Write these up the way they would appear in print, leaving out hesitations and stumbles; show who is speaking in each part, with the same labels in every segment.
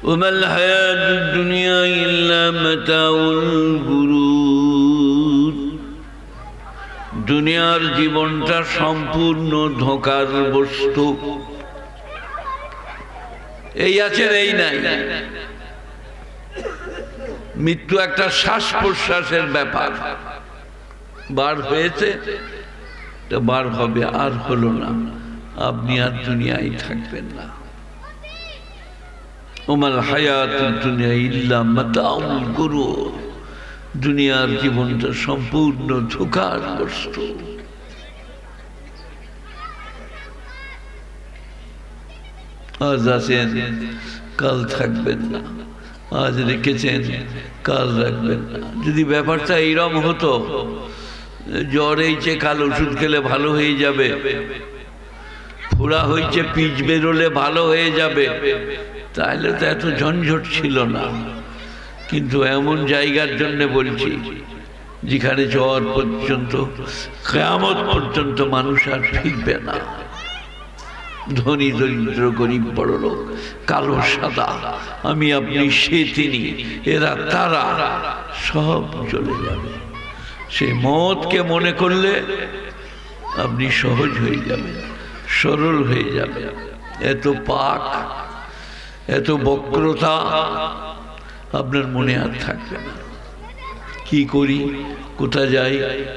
Speaker 1: وما الحياة الدنيا إلا متاع الغرور দুনিয়ার জীবনটা সম্পূর্ণ ধোঁকার বস্তু। এই আছেন এই নাই। মৃত্যু একটা শ্বাস প্রশ্বাসের ব্যাপার। বার হয়েছে তো বার হবে, আর হলো না, আপনি আর দুনিয়ায় থাকবেন না। ওমাল হায়াতুদ দুনিয়া ইল্লা মাতাউল গুরুর, দুনিয়ার জীবনটা সম্পূর্ণ ধোঁকার বস্তু। আজ আছেন কাল থাকবেন না, আজ রেখেছেন কাল রাখবেন না। যদি ব্যাপারটা এইরকম হতো, জ্বর হয়েছে কাল ওষুধ খেলে ভালো হয়ে যাবে, ফোড়া হয়েছে পিচ বেরোলে ভালো হয়ে যাবে, তাহলে তো এত ঝঞ্ঝট ছিল না। কিন্তু এমন জায়গার জন্য বলছি যেখানে জ্বর পর্যন্ত, কিয়ামত পর্যন্ত মানুষ আর ফিরবে না। ধনী দরিদ্র গরিব বড় লোক, কালো সাদা, আমি আপনি সে তিনি, এরা তারা সব চলে যাবে। সে মওতকে মনে করলে আপনি সহজ হয়ে যাবেন, সরল হয়ে যাবেন। এত পাক, এত বক্রতা আপনার মনে আর থাকবে না। কি করি, কোথা যাই,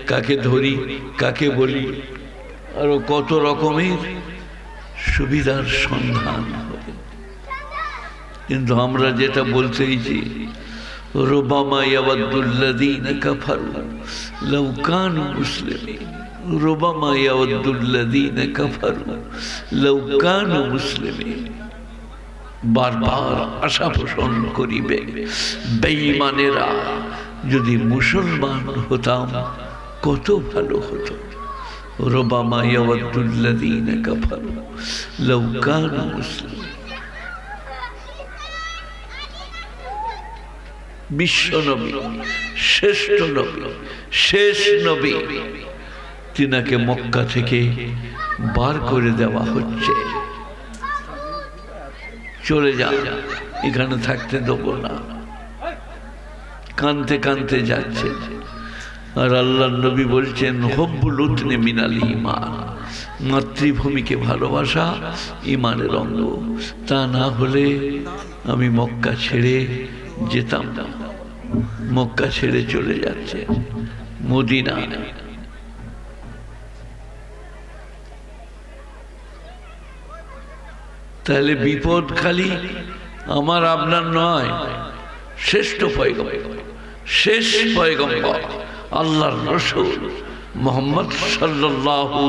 Speaker 1: কাকে ধরি, কাকে বলি, আরো কত রকমের সুবিধার সন্ধান হবে। কিন্তু আমরা যেটা বলতে চাইছি, রুবামা ইয়াওয়াদ্দুল্লাযীনা কাফারু লাউ কানু মুসলিমিন, রুবামা ইয়াওয়াদ্দুল্লাযীনা কাফারু লাউ কানু মুসলিমিন। বারবার আশা পোষণ করিবে বেঈমানেরা, যদি মুসলমান হতাম কত ভালো হতো। রুবামা ইয়াওয়াদ্দুল্লাযীনা কাফারু লাউ কানু মুসলিমিন। বিশ্ব নবী, শ্রেষ্ঠ নবী, শেষ নবী, তিনাকে মক্কা থেকে বার করে দেওয়া হচ্ছে। চলে যান, এখানে থাকতে দেবো না। কানতে কানতে যাচ্ছেন। আর আল্লাহর নবী বলছেন, হুব্বুল উতনি মিনাল ঈমান, মাতৃভূমিকে ভালোবাসা ঈমানের অঙ্গ। তা না হলে আমি মক্কা ছেড়ে যেতাম না। মক্কা ছেড়ে চলে যাচ্ছে মদিনা। তাহলে বিপদ খালি আমার আপনার নয়, শ্রেষ্ঠ পয়গম্বর, শেষ পয়গম্বর আল্লাহর রাসূল মুহাম্মদ সাল্লাল্লাহু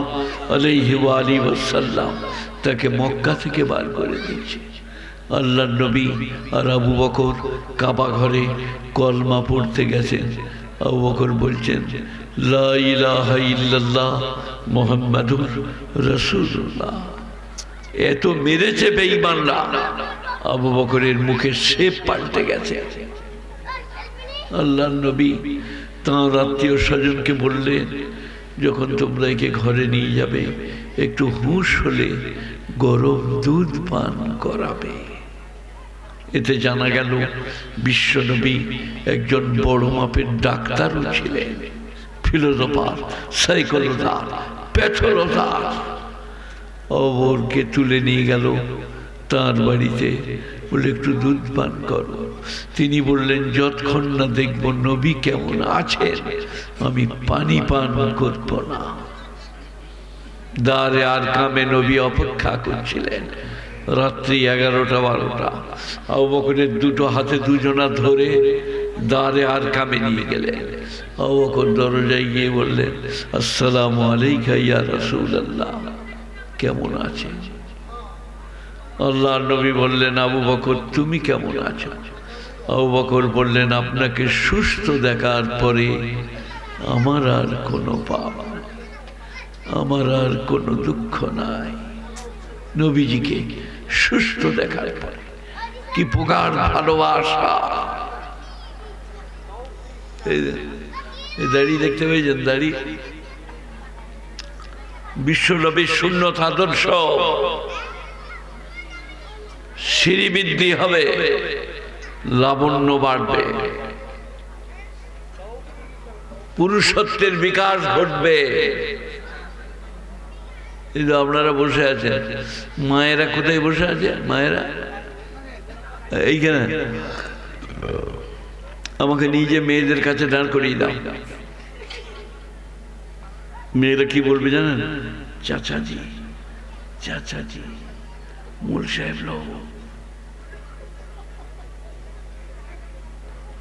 Speaker 1: আলাইহি ওয়া আলিহি ওয়াসাল্লাম তাকে মক্কা থেকে বার করে দিয়েছে। আল্লাহর নবী আর আবু বকর কাবা ঘরে কলমা পড়তে গেছেন। আবু বকর বলছেন, লা ইলাহা ইল্লাল্লাহ মুহাম্মাদুর রাসূলুল্লাহ। এত মেরেছে বেঈমানরা, আবু বকরের মুখে শেপ পাল্টে গেছে। আল্লাহর নবী তাঁর আত্মীয় স্বজনকে বললেন, যখন তোমরা একে ঘরে নিয়ে যাবে, একটু হুঁশ হলে গরম দুধ পান করাবে। এতে জানা গেল বিশ্বনবী একজন বড় মাপের ডাক্তারও ছিলেন, ফিলোসোফার, সাইকোলজার, প্যাথোলজার। ওকে তুলে নিয়ে গেল তার বাড়িতে, বলে একটু দুধ পান করো। তিনি বললেন, যতক্ষণ না দেখব নবী কেমন আছেন আমি পানি পান করব না। দারে আর কামে নবী অপেক্ষা করছিলেন। রাত্রি 11টা-12টা। আবু বকরের দুটো হাতে দুজনা ধরে দারে আর কামে নিয়ে গেলেন। আবু বকর দরজায় গিয়ে বললেন, আসসালামু আলাইকা ইয়া রাসূলুল্লাহ, কেমন আছেন? আল্লাহর নবী বললেন, আবু বকর তুমি কেমন আছো? আবু বকর বললেন, আপনাকে সুস্থ দেখার পরে আমার আর কোনো পাপ নাই, আমার আর কোনো দুঃখ নাই। নবীজিকে সুস্থ দেখার পরে কি প্রকার ভালোবাসা! দাড়ি দেখতে পেয়েছেন? দাড়ি বিশ্বনবীর সুন্নত আদর্শ। সিঁড়ি বৃদ্ধি হবে, লাবণ্য বাড়বে, পুরুষত্বের বিকাশ ঘটবে। কিন্তু আপনারা বসে আছেন, মায়েরা কোথায় বসে আছে? মায়েরা এইখানে। আমাকে নিজে মেয়েদের কাছে দাঁড় করিয়ে দাও। মেয়েরা কি বলবে জানেন? চাচাজি, চাচাজি, মূল সাহেব লোক।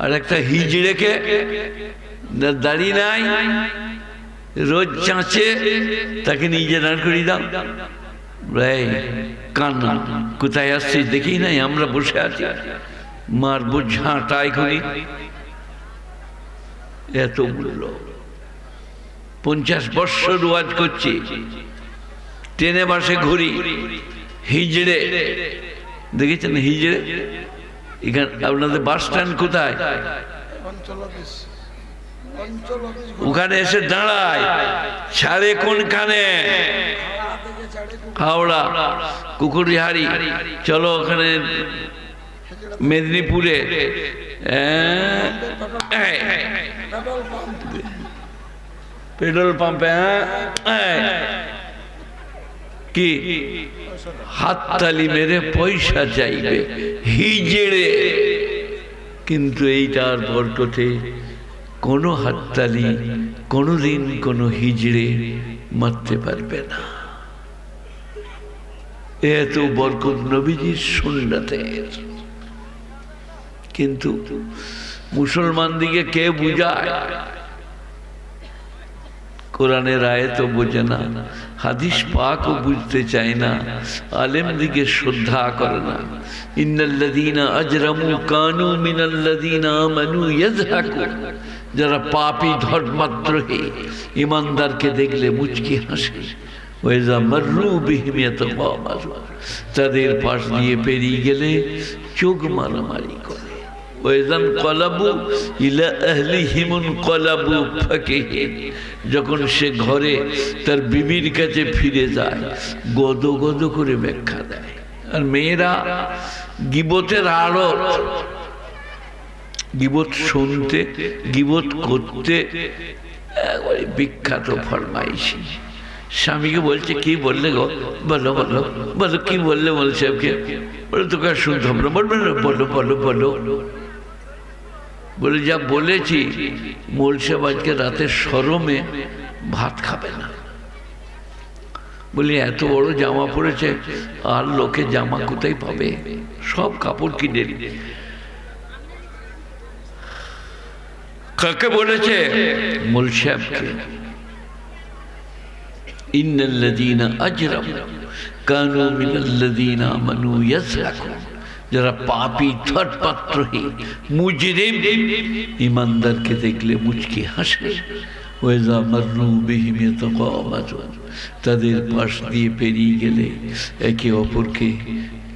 Speaker 1: আর একটা হিজড়েকে দাঁড়িয়ে নাই, রোজ চাঁচে, তাকে নিজে দাঁড় করিয়ে দাও। কান্না, কোথায় আসছিস দেখি নাই, আমরা বসে আছি, মারবো ঝাঁটা এখনই। এত মূল্য। 50 বৎসর ওয়াজ করছি, ট্রেনে বাসে ঘুরি, হিজড়ে দেখেছেন? হিজড়ে এখানে আপনাদের বাস স্ট্যান্ড কোথায়? ওখানে এসে দাঁড়ায়, ছাড়ে কোনখানে? হাওড়া, কুকুরহারি, চলো ওখানে মেদিনীপুরে, পেট্রোল পাম্পে কি হাততালি মেরে পয়সা চাইবে হিজড়ে। কিন্তু এইটার বরকতে কোনো হাততালি কোনোদিন কোনো হিজড়ে মারতে পারবে না। এত বরকত নবীজির সুন্নতের। কিন্তু মুসলমান দিকে কে বুঝায়? কোরআনের আয়াতও বোঝে না, হাদিস পাকও বুঝতে চায় না, আলেম দিকে শ্রদ্ধা করে না। ইন্নাল্লাযীনা আজরামু কানু মিনাল্লাযীনা আমানু ইয়াযহাকুন। যারা পাপী ধর্মাত্রহী, ইমানদারকে দেখলে মুচকি হাসে। ওয়াইযা মাররু বিহিম ইয়াতাগামাজুন। তাদের পাশ দিয়ে পেরিয়ে গেলে চোখ মারামারি করে। ওয়াইযান কলাবু ইলা আহলিহিম কলাবু ফাকিহিন। যখন সে ঘরে তার বিবির কাছে ফিরে যায়, গদো গদো করে ব্যাখ্যা দেয়। আর মেয়েরা গীবতের আড়ত, গীবত শুনতে, গীবত করতে একবারে বিখ্যাত ফরমাইশি। স্বামীকে বলছে, কি বললে গো? বলো বলো বলো, কি বললে মোল সাহেবকে? বলে তোকে আর শুনতে হবে না, বলবে না, বলো বলো বলো। বলে যা বলেছি, মোল সাহেব আজকে রাতে শরমে ভাত খাবে না। বলি এত বড় জামা পরেছে, আর লোকে জামা কোথায় পাবে? সব কাপড় কিনে নিয়ে। কাকে বলেছে? মোল সাহেবকে। ইন্নাল্লাযীনা আজরামু কানু মিনাল্লাযীনা আমানু ইয়াযহাকুন। যারা পাপী ধর্মাত্রহী মুজরিম, ইমানদারকে দেখলে মুচকি হাসে। ওয়াইযা মাররু বিহিম ইয়াতাগামাজুন। তাদের পাশ দিয়ে পেরিয়ে গেলে একে অপরকে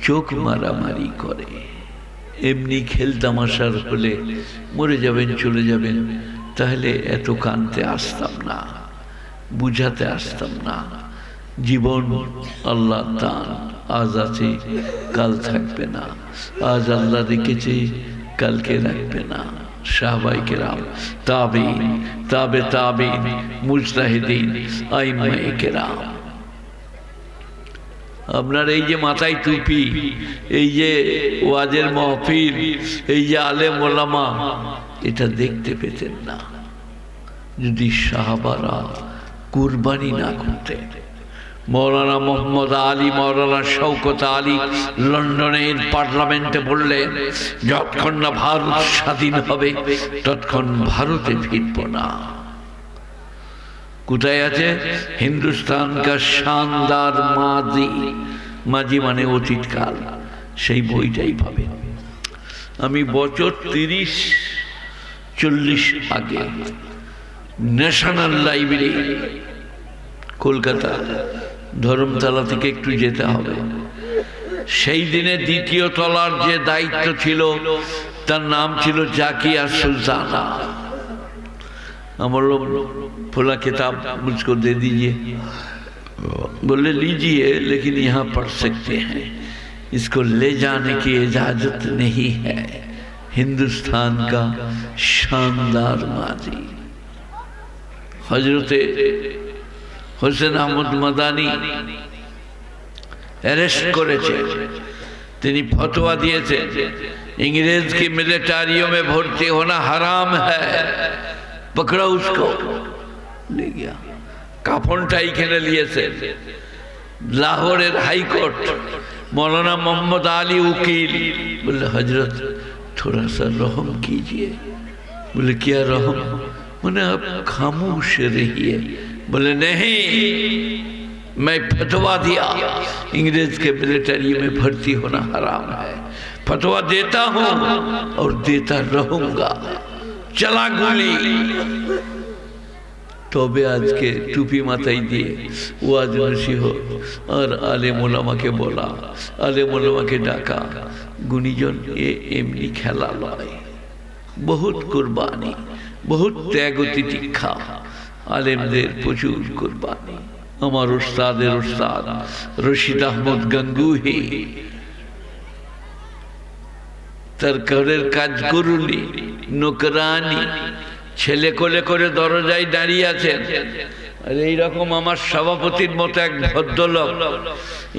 Speaker 1: চোখ মারামারি করে। এমনি খেলতামাশার হলে মরে যাবেন, চলে যাবেন, তাহলে এত কানতে আসতাম না, বুঝাতে আসতাম না। জীবন আল্লাহ দান, আজ আছে কাল থাকবে না। আজ আল্লাহ রেখেছে, কালকে রাখবে না। সাহাবায়ে কেরাম, তাবেঈন, তাবে তাবেঈন, মুজতাহিদিন, আইম্মায়ে কেরাম। আপনার এই যে মাথায় টুপি, এই যে ওয়াজের মাহফিল, এই যে আলেম ওলামা, এটা দেখতে পেতেন না যদি সাহাবারা কুরবানি না করতেন। মৌলানা মোহাম্মদ আলী, মৌলানা শওকত আলী লন্ডনের পার্লামেন্টে বললেন, যতক্ষণ না ভারত স্বাধীন হবে ততক্ষণ ভারতে ফিরব না। কোথায় আছে? হিন্দুস্তান কা শানদার মাজি, মাজি মানে অতীতকাল, সেই বইটাই পাবে। আমি বছর 30-40 আগে ন্যাশনাল লাইব্রেরি, কলকাতা, ধর্মতলা থেকে একটু যেতে হবে, সেই দিনে দ্বিতীয় তলার যে দায়িত্ব ছিল তার নাম ছিল জাকিয়া সুলতানা। আমার লোক फला किताब मुझको दे दीजिए। बोले लीजिए, लेकिन यहाँ पढ़ सकते हैं। इसको ले जाने की इजाजत नहीं है। हिंदुस्तान का शानदार माजी हजरत হোসেন আহমদ মাদানী অ্যারেস্ট করেছে। তিনি ফতোয়া দিয়েছেন इंग्रेज की मिलिटारियों में भर्ती होना हराम है, पकड़ो उसको। ले गया কাফনটাই কিনে নিয়েছেন। लाहौरेर हाईकोर्ट मौलाना मोहम्मद अली वकील बोले हजरत थोड़ा सा रहम कीजिए। बोले क्या रहम? बोले आप खामोश रहिए। बोले नहीं, मैं फतवा दिया इंग्रेज के मिलिट्री में भर्ती होना हराम है, फतवा देता हूं और देता रहूंगा। चला गोली। तबे आज के टूपी माथाय दिए ওয়াজ নসিহত और आलेम उलामा के बोला, आलेम उलामा के डाका। गुणीजन ये एमनी खेला लय, बहुत कुरबानी, बहुत त्याग तितिक्षा, आलेमদের প্রচুর কুরবানি। আমার উস্তাদের উস্তাদ রশিদ আহমদ গঙ্গুহি তার ঘরের কাজ করুনি, নোকরানি, ছেলে কোলে করে দরজায় দাঁড়িয়ে আছেন। আর এইরকম আমার সভাপতির মতো এক ভদ্রলোক,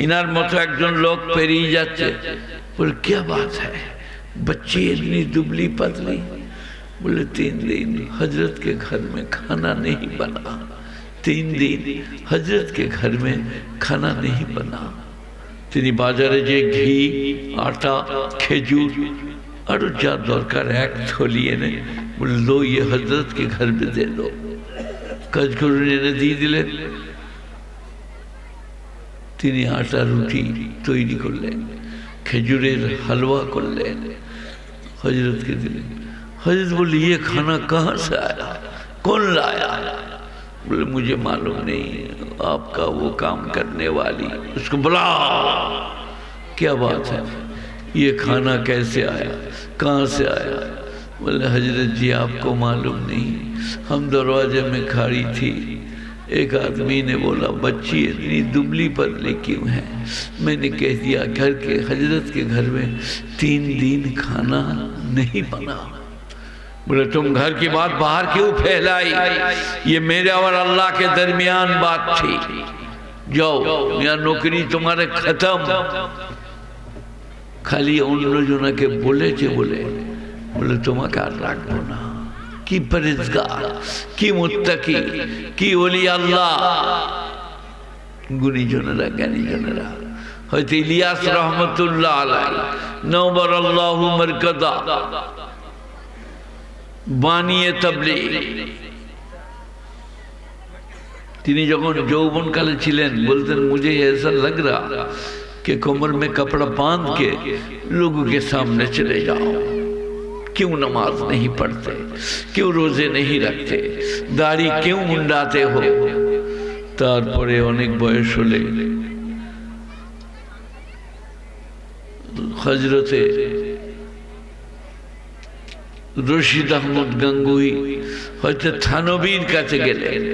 Speaker 1: ইনার মতো একজন লোক পেরিয়ে যাচ্ছে। বলে क्या बात है, बच्ची इतनी दुबली पतली? बोले 3 दिन हजरत के घर में खाना नहीं बना, 3 दिन हजरत के घर में खाना नहीं बना। তিনি বাজারে যে ঘি, আটা, খেজুর और जा दरकार एक थोली एने बोले लो ये हजरत के घर में दे दो। काज करुन एने दिए दिलेन। তিনি आटा रुटी तैरी करलेन, खेजुरेर हलवा करलेन, हजरत के दिलेन। हजरत बोले ये खाना कहाँ से आया, कौन लाया? बोले मुझे मालूम नहीं, आपका वो काम करने वाली उसको बुला। क्या बात है, ये खाना कैसे आया, कहाँ से आया? बोले हजरत जी आपको मालूम नहीं, हम दरवाजे में खड़ी थी, एक आदमी ने बोला बच्ची इतनी दुबली पतली क्यों है? मैंने कह दिया घर के हजरत के घर में 3 दिन खाना नहीं बना। बोले तुम घर की बात बाहर क्यों फैलाई? ये मेरे और अल्लाह के दरमियान बात थी, जाओ यहाँ नौकरी तुम्हारे खत्म। खाली अन्यजनके बोलेছে বলে बोले তোমাকে আর রাখবো না। কি পরেজগার, কি মুত্তাকি, কি ওলি আল্লাহ। গুণীজনেরা, জ্ঞানীজনেরা, হয়তো ইলিয়াস রহমতুল্লাহ আলাইহি নওবর আল্লাহু মারকাদা বানিয়ে তাবলীগ, তিনি যখন যৌবনকালে ছিলেন বলতেন मुझे ऐसा लग रहा कि कमर में कपड़ा बांध के लोगों के सामने चले जाओ। क्यों नमाज नहीं पढ़ते, क्यों रोजे नहीं रखते, दाढ़ी क्यों मुंडाते हो? तारपरे अनेक बयस होले हजरते रशीद अहमद गंगोही हयतो थानवीर काछे गेलेन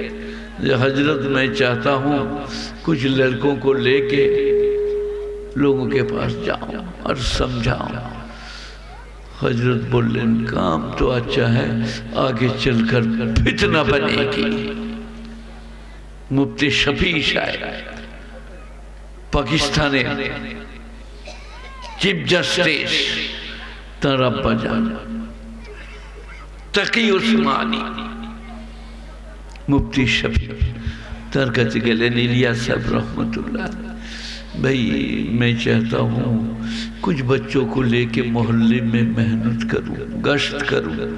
Speaker 1: जे हजरत मैं चाहता हूँ कुछ लड़कों को लेके लोगों के पास जाऊं और समझाऊं। हजरत बोलें काम तो अच्छा है, आगे चलकर फितना बनेगी। मुफ्ती शफी साहब पाकिस्तान चीफ जस्टिस तार अब्बा जान तकी उस्मानी मुफ्ती शफी तार काछे गेलेन इलियास साहब रहमतुल्लाह, भाई मैं चाहता हूँ कुछ बच्चों को लेके मोहल्ले में मेहनत करूँ, गश्त करूँ।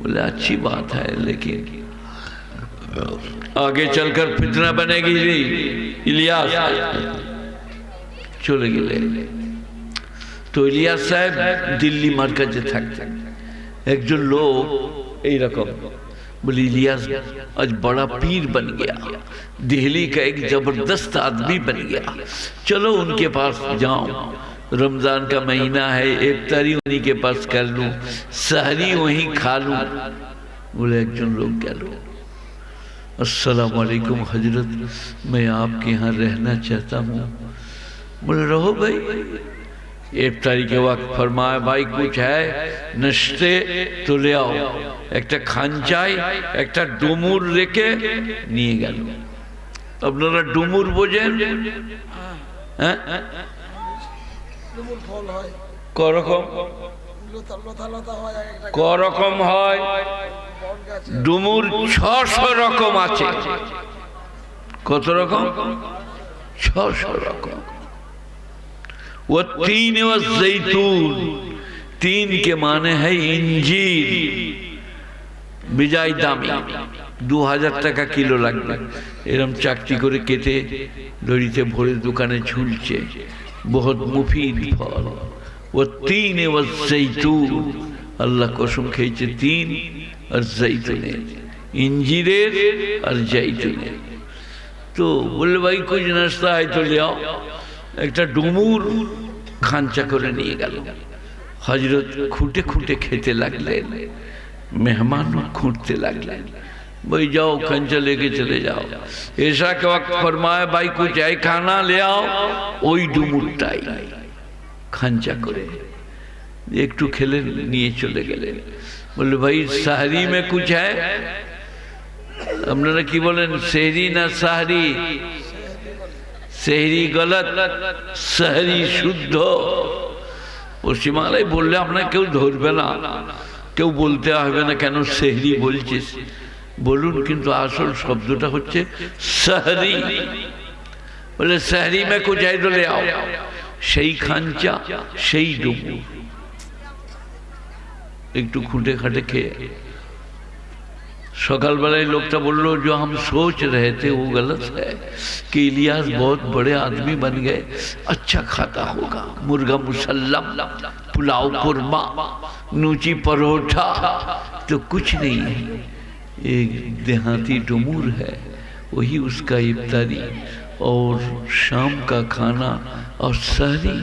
Speaker 1: बोले अच्छी बात है, लेकिन आगे चलकर फितना बनेगी। इलियास चले गए। तो इलियास साहब दिल्ली मार्केजे থাকতেন। একজন লোক এই রকম बोले इलियास आज बड़ा पीर बन गया, दिल्ली का एक जबरदस्त आदमी बन गया, चलो उनके पास जाओ, रमजान का महीना है, इफ्तारी उन्हीं के पास कर लूं, सहरी वहीं खा लूं। बोले एक जन लोग गए, अस्सलाम वालेकुम हजरत, मैं आपके यहाँ रहना चाहता हूँ, बोले रहो भाई। इफ्तारी के वक्त फरमाया भाई कुछ है नश्ते तो ले आओ। एक खांचाय एक डुमुर रेखे निये गेल। আপনারা ডুমুর বোঝেন? হ্যাঁ, করকম করকম হয়। ডুমুর 600 রকম আছে। কত রকম? 600 রকম। वो तीन व जैतून, तीन के माने है इंजीर। बिजाई दामी 2000 টাকা কিলো লাগবে। এরম চাকটি করে কেটে দড়িতে ভরে দোকানে ঝুলছে। बहुत मुफीद फल। वो तीन व जैतून, अल्लाह कसम खेয়েছে तीन और जैतूने, इंजीरेर और जैतूने। तो बोले भाई कुछ नाश्ता है तो ले आओ। एक डुमुर खांचा करे निये गेल। हजरत खूटे खूटे खेते लगलेन, मेहमान खूंटते लगलेन। भाई जाओ खांचा लेके चले जाओ। ऐसा के वक्त फरमाया भाई कुछ है खाना ले आओ। ওই ডুমুরটাই খাंचा করে একটু খেলে নিয়ে চলে গেলেন। বললে ভাই সাহরি में कुछ है? আপনারা কি বলেন, সেহরি না সাহরি? সেহরি গলত, সাহরি শুদ্ধ। পশ্চিমালয় বললে আপনার কেউ ধরবে না, কেউ বলতে হবে না কেন সেহরি বলছিস, বলুন। কিন্তু আসল শব্দটা হচ্ছে সাহরি। बोले शहरी में कुछ है तो ले आओ। সেই খাঞ্চা সেই ডুমুর একটু খুঁটে খাটে খেয়ে सकाल बेला लोगटा बोलो जो हम सोच रहे थे वो गलत है कि इलियास बहुत बड़े आदमी बन गए, अच्छा खाता होगा, मुर्गा मुसल्लम, पुलाव कुरमा, नूची परोठा। तो कुछ नहीं है, एक देहाती डुमूर है, वही उसका इफ्तारी और शाम का खाना और सहरी।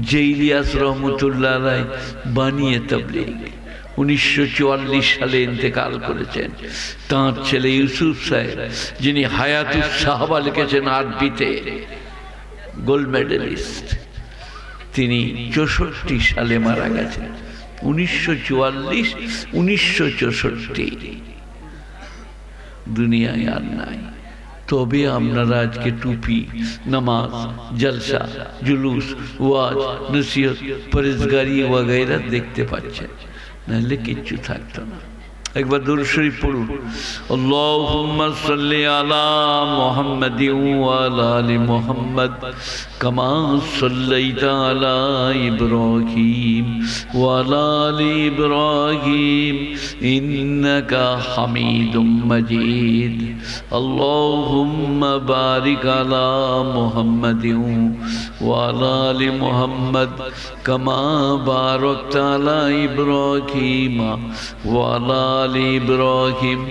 Speaker 1: जे इलियास रहमतुल्लाह अलैह बानिए तबलीग 1944 সালে इंतकाल করেছেন। তাঁর ছেলে ইউসুফ সাহেব যিনি হায়াতুস সাহাবা লিখেছেন আরবিতে, গোল্ড মেডেলিস্ট, তিনি 64 সালে মারা গেছেন। 1944 1964 দুনিয়ায় আর নাই। তবে আপনারা আজকে টুপি, নামাজ, জলসা, জুলুস, ওয়াজ, নসিহত, পরেজগারি वगैरह দেখতে পাচ্ছেন, নাহলে কিচ্ছু থাকতো না। একবার দুরূদ শরীফ পড়ুন। আল্লাহুম্মা সাল্লি আলা মুহাম্মাদিন ওয়া আলা আলি মুহাম্মাদ কামা সাল্লাইতা আলা ইব্রাহিম ওয়া আলা আলি ইব্রাহিম ইন্নাকা হামিদুম মাজিদ। আল্লাহুম্মা বারিক আলা মুহাম্মাদিন ওয়া আলা আলি মুহাম্মাদ কামা বারাকতা আলা ইব্রাহিম ওয়া আলা इब्राहिम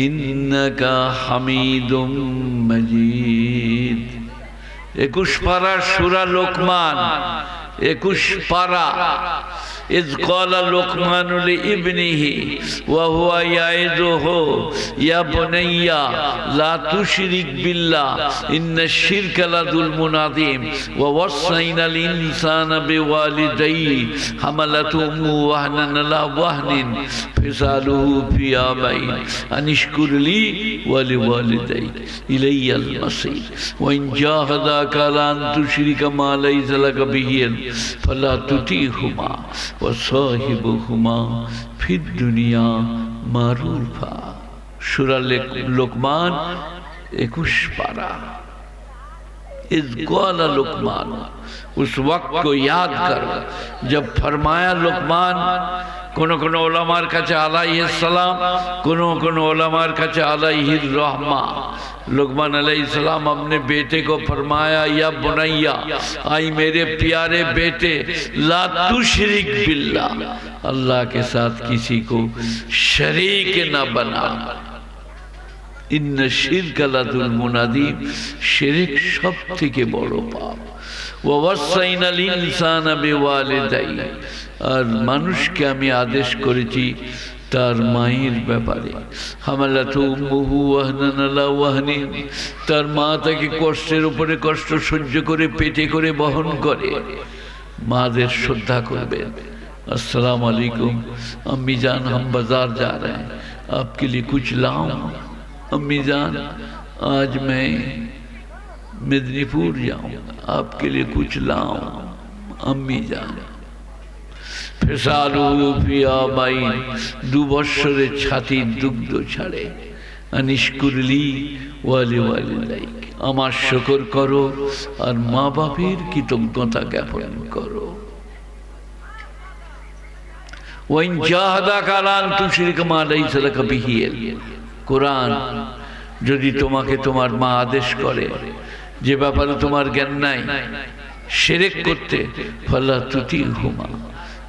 Speaker 1: इन्नका हामिदुम मजीद। 21 पारा सूरा लुकमान, 21 पारा। इज़ क़ाला लुकमान लिइब्निही व हुवा याइज़ुहु या बुनय्या ला तुशरिक बिल्लाह इन्नश्शिर्क लज़ुल्मुन अज़ीम व वस्सैनल इंसाना बिवालिदैहि हमलतहु उम्मुहु वहनन अला वहनिन फिसालुहु फी आमैन अनिश्कुर ली व लिवालिदैक इलैयल मसीर व इन जाहदाका अला अन तुशरिका मा लैसा लक बिही फला तुतीहुमा वसाहिबुहुमा फिद दुनिया मारूफा। सूरा लुकमान 21 पारा। इज़ क़ाला लुकमान, उस वक्त को याद कर जब फरमाया लुकमान। कोनो कोनो उलमार काछे आलाइहिस सलाम, कोनो कोनो उलमार काछे आलाइहिर रहमा। लुकमान अलैहिस्सलाम अपने बेटे को फरमाया या बुनैया, आई मेरे प्यारे बेटे, ला तुशरिक बिल्लाह, अल्लाह के साथ किसी को शरीक न बना। इन्ना शिर्क लज़ुल्मुन अज़ीम, शिरक सबथेके बड़ो पाप। व वस्सैनाल इंसाना बिवालिदैहि, और मानुषके आमी आदेश करेছি তার মায়ের ব্যাপারে, হামালাতু উম্মুহু ওয়াহনান আলা ওয়াহনিন, তার মা তাকে কষ্টের উপরে কষ্ট সহ্য করে পেটে করে বহন করে। माদের श्रद्धा করবেন। अस्सलाम वालेकुम अम्मी जान, हम बाजार जा रहे हैं, आपके लिए कुछ लाऊं? अम्मी जान, आज मैं मेदिनीपुर जाऊंगा, आपके लिए कुछ लाऊं? अम्मी जान, फेसालू फिया माई, 2 বছরের ছাতির দুগ্ধ ছাড়ে। अनिश्कुरली वाले वाले लाइक, আমার শুকর করো আর মা বাপের কৃতজ্ঞতা জ্ঞাপন করো। ওয়াইন জাহাদাকা আলা আন তুশরিকা মা লাইসা লাকা বিহি ইলম, কুরআন যদি তোমাকে তোমার মা আদেশ করে যে ব্যাপারে তোমার জ্ঞান নাই, শিরক করতে, ফালা তুতিহুমা,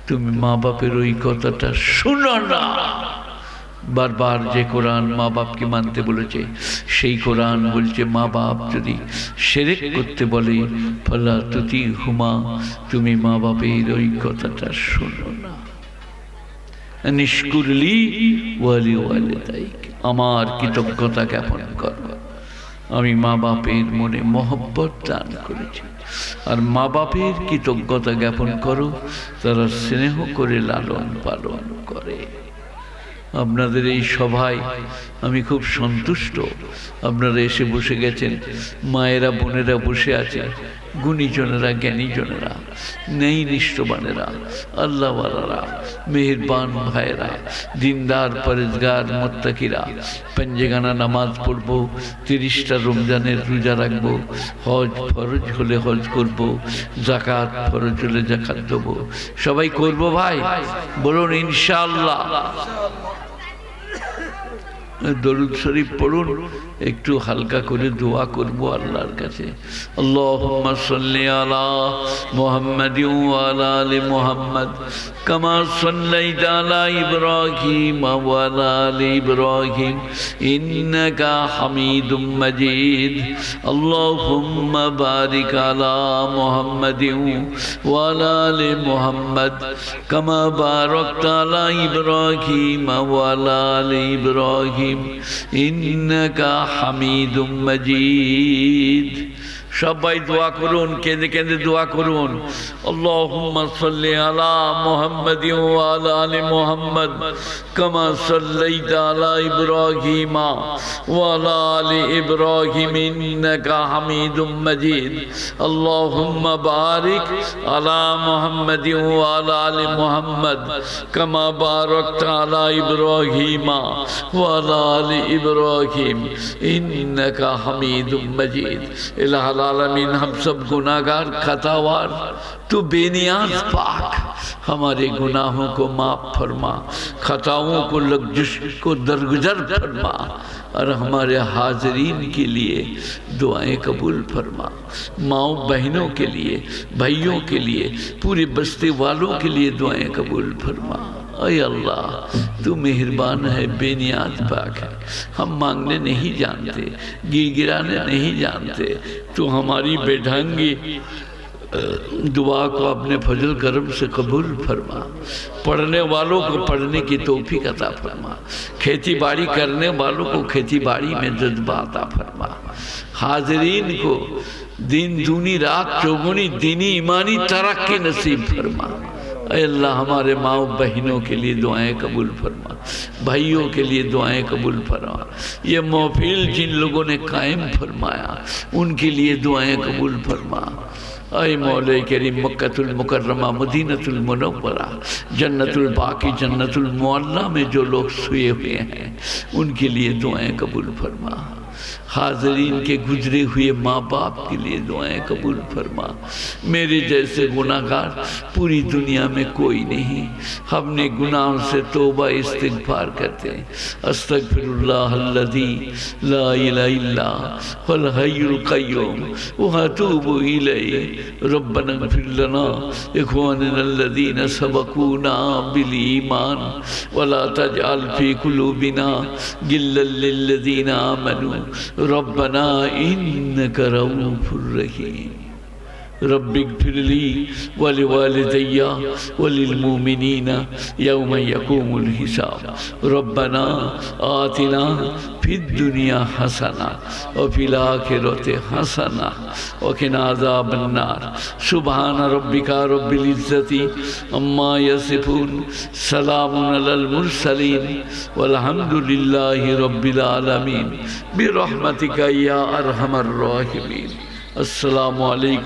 Speaker 1: তুমি মা বাপের ওই কথাটা শুনো না। বারবার যে কোরআন মা বাপকে মানতে বলেছে সেই কোরআন বলছে মা বাপ যদি শিরক করতে বলে ফালা তুতিহুমা, তুমি মা বাপের ওই কথাটা শুনো না। নিষ্কুরলি ওয়ালি ওয়ালিদাইক, আমার কৃতজ্ঞতা জ্ঞাপন করো। আমি মা বাপের মনে মহব্বত দান করেছি, আর মা বাপের কৃতজ্ঞতা জ্ঞাপন করো, তারা স্নেহ করে লালন পালন করে। আপনাদের এই সভায় আমি খুব সন্তুষ্ট। আপনারা এসে বসে গেছেন, মায়েরা বোনেরা বসে আছে, গুণীজনেরা জ্ঞানীজনেরা, নেই নিষ্ঠবানেরা, আল্লাহওয়ালারা, মেহেরবান ভাইয়েরা, দিনদার পরেজগার মোত্তাকিরা। পঞ্জগানা নামাজ পড়ব, 30টা রমজানের রোজা রাখবো, হজ ফরজ হলে হজ করব, জাকাত ফরজ হলে জাকাত দেবো। সবাই করব ভাই, বলুন ইনশাআল্লাহ। দরুদ শরীফ পড়ুন, একটু হালকা করে দোয়া করব আল্লাহর কাছে। আল্লাহুম্মা সাল্লি আলা মুহাম্মাদিন ওয়া আলা আলি মুহাম্মাদ কামা সাল্লাইতা আলা ইব্রাহিম ওয়া আলা আলি ইব্রাহিম ইন্নাকা হামিদুম মাজিদ। আল্লাহুম্মা বারিক আলা মুহাম্মাদিন ওয়া আলা আলি মুহাম্মাদ কামা বারাকতা আলা ইব্রাহিম ওয়া আলা আলি ইব্রাহিম ইন্নাকা হামিদুম মাজিদ। সবাই দোয়া করুন, কেঁদে কেঁদে দোয়া করুন। আল্লাহুম্মা সাল্লি আলা মুহাম্মাদিন ওয়া আলা আলি মুহাম্মাদ কামা সাল্লাইতা আলা ইব্রাহিম ওয়া আলা আলি ইব্রাহিম ইন্নাকা হামিদুম মাজিদ। আল্লাহুম্মা বারিক আলা মুহাম্মাদিন ওয়া আলা আলি মুহাম্মাদ কামা বারাকতা আলা ইব্রাহিম ওয়া আলা আলি ইব্রাহিম ইন্নাকা হামিদুম মাজিদ। ইলাহা आलमीन, हम सब गुनाहगार खतावार, तू बेनियाज पाक, हमारे गुनाहों को माफ फरमा, खताओं को लग्जिश को दरगुजर फरमा, और हमारे हाजरीन के लिए दुआएं कबूल फरमा। माओ बहनों के लिए, भाइयों के लिए, पूरे बस्ती वालों के लिए दुआएं कबूल फरमा। अय अल्लाह, तू मेहरबान है, बेनियाज पाक है। हम मांगने नहीं जानते, गिड़गिड़ाने नहीं जानते, तू हमारी बेढंगी दुआ को अपने फजल करम से कबूल फरमा। पढ़ने वालों को पढ़ने की तौफीक अता फरमा, खेती बाड़ी करने वालों को खेती बाड़ी में जज्बा अता फरमा, हाजरीन को दिन दूनी रात चौगुनी दीनी ईमानी तरक्की नसीब फरमा। अल्लाह, हमारे माँ बहनों के लिए दुआएं कबूल फरमा, भाइयों के लिए दुआएं कबूल फरमा। ये महफिल जिन लोगों ने कायम फरमाया उनके लिए दुआएं कबूल फरमा। ऐ मौला करीम, मक्कतुल मुकर्रमा, मदीनतुल मुनव्वरा, जन्नतुल बाकी, जन्नतुल मुअल्ला में जो लोग सोए हुए हैं उनके लिए दुआएं कबूल फरमा। हाजरीन के गुजरे हुए माँ बाप के लिए दुआएं कबूल फरमा। मेरे जैसे गुनाहगार पूरी दुनिया में कोई नहीं। हमने गुनाहों से तौबा इस्तिग़फ़ार करते हैं। अस्तग़फ़िरुल्लाहल्लज़ी ला इलाहा इल्ला हुवल हय्युल क़य्यूम व अतूबु इलैहि रब्बना इग़फ़िर लना इख़्वानना सबक़ूना बिल ईमान व ला तजअल फ़ी क़ुलूबिना गिल्लन लिल्लज़ीना आमनू रब्बना इन्नका रऊफ़ुर रहीम। رب اغفر لي ولوالدي وللمؤمنين يوم يقوم الحساب ربنا آتنا في الدنيا حسنة وفي الآخرة حسنة وقنا عذاب النار سبحان ربك رب العزة عما يصفون سلام على المرسلين والحمد لله رب العالمين برحمتك يا أرحم الراحمين السلام عليكم